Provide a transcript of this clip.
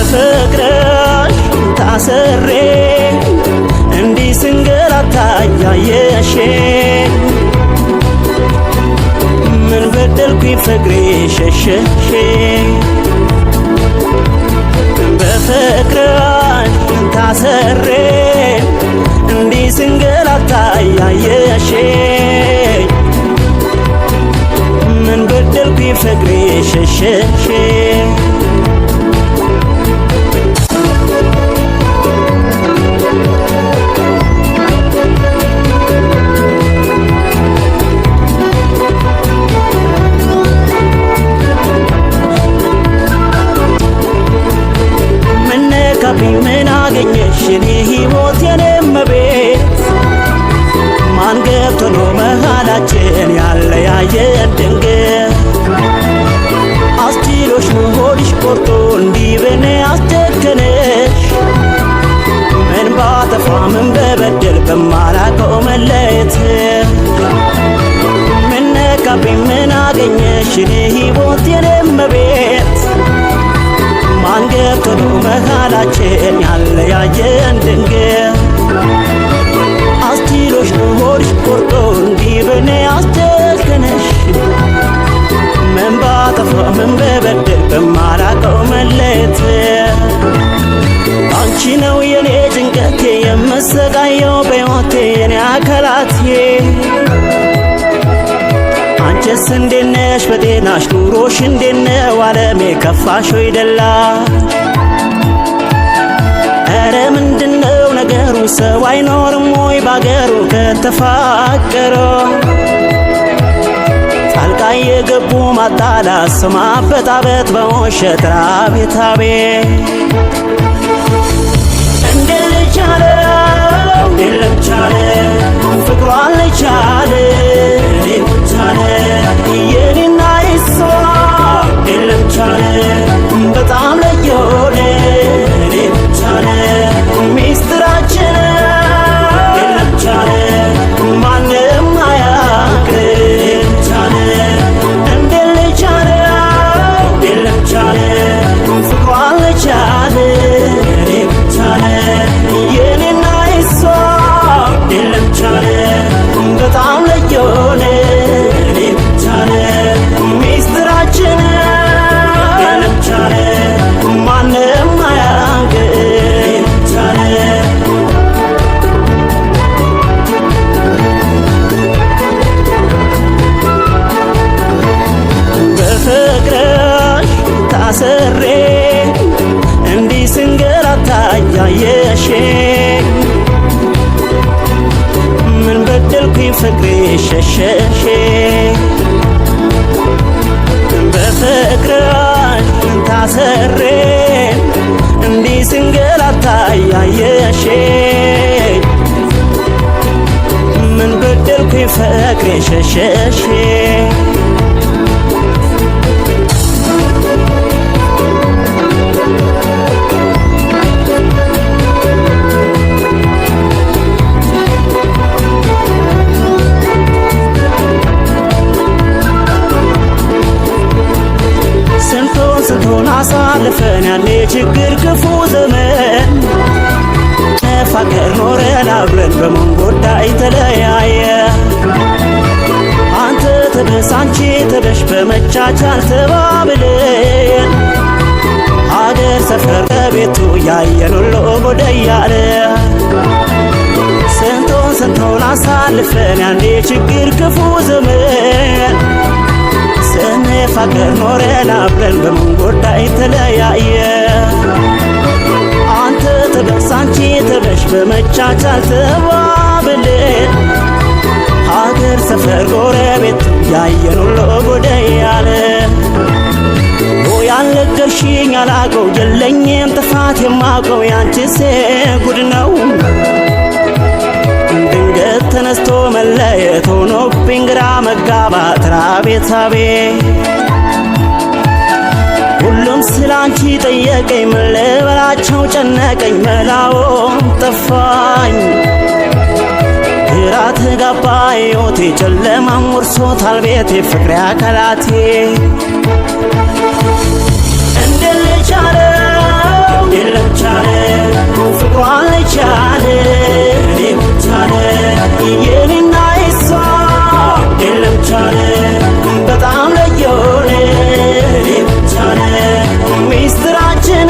በፍቅርሽ ታስሬ እንዲህ ስንገላታ ያየሽኝ ምን በደልኩኝ ፍቅሬ ሸሸሽኝ በፍቅርሽ ታስሬ እንዲህ ስንገላታ ያየሽኝ ምን በደልኩኝ ፍቅሬ ሸሸሽኝ ምን አገኘሽ የኔ ሕይወት የኔ እመቤት ማን ገብቶ ነው መሃላችን ያለያየን ድንገት አስችሎሽ ነው ሆድሽ ቆርጦ እንዲህ በኔ አስጨከነሽ ምን ባጠፋ ምን በበደል በማላውቀው መለየት ምን ነካብኝ ምን አገኘሽ የኔ ሕይወት የኔ እመቤት ማን ገብቶ ነው መሃላችን ያለያየን ድንገት አስችሎሽ ነው ሆድሽ ቆርጦ እንዲህ በኔ አስጨከነሽ ምን ባጠፋ ምን በበደል በማላውቀው መለየት አንቺ ነው የኔ ጭንቀቴ የምሰቃየው በሕይወቴ የኔ አካላቴ አንቺስ እንዴት ነሽ በጤናሽ ኑሮሽ እንዴት ነው ዓለሜ ከፋሽ ወይ ደላ ኧረ ምንድነው ነገሩ ሰው አይኖርም ወይ ባገሩ ከተፋቀረ ጣልቃ የገቡ ማጣላት ስም ማበጣበጥ በውሸት አቤት አቤት እንዴት ልቻለው እንዴት ልቻለ ፍቅሯን ልቻለ እንዴት ልቻለ የኔና የሷ እንዴት ልቻለ በጣም ለየሆነ እንዴት ልቻለ ሚስጥራችን እንዴት ልቻለ ማንም አያውቅ እንዴት ልቻለ እንዴት ልቻለ ፍቅሯን ልቻለ እንዴት ልቻለ የኔና የሷ እንዴት ልቻለ በጣም ለየሆነ እንዴት ልቻለ ሚስጥራችን እንዴት ልቻለ ማንም አያውቅ እንዴት ልቻለ በፍቅርሽ ታስሬ እንዲህ ስንገላታ ያየሽኝ ምን በደልኩኝ ፍቅሬ ሸሸሽኝ በፍቅርሽ ታስሬ እንዲህ ስንገላታ ያየሽኝ ምን በደልኩኝ ፍቅሬ ሸሸሽኝ ስንቱን አሳልፈን ያኔ ችግር ክፉ ዘመን ተፋቀር ኖረን አብረን በምን ጉዳይ ተለያየ አንተ ተደስ አንቺ ተደሽ በመቻቻል ተባብለን ሀገር ሰፈር ከቤቱ ያየን ሁሉ ጉድ እያለ ስንቱን አሳልፈን ያኔ ችግር ክፉ ዘመን ስንፋቀር ኖረን አብረን በምን ጉዳይ ተለያየ አንተ ተደስ አንቺ ተደሽ በመቻቻል ተባብለን ሀገር ሰፈር ጎረቤት ያየን ሁሉ ጉድ እያለ ያልነገር አልሽኝ አላቀው የለኝም ጥፋት የማቀው ያንቺስ ጉድ ነው ድንገት ተነስቶ መለየት ሆኖብኝ ግራ መጋባት ራቤት ሳቤ ሁሉም ስላንቺ ጠየቀኝ ምን ልበላቸው ጨነቀኝ መላውም ጠፋኝ ግራ ተጋባ ሕይወቴ ጨለማም ወርሶታል ቤቴ ፍቅሬ አካላቴ እንዴት ልቻለው ፍቅሯ ልቻለ እኔ ብቻለ የኔና የሷ የለም ቻለ በጣም ለየሆነ እኔ ብቻለ ሚስጥራችን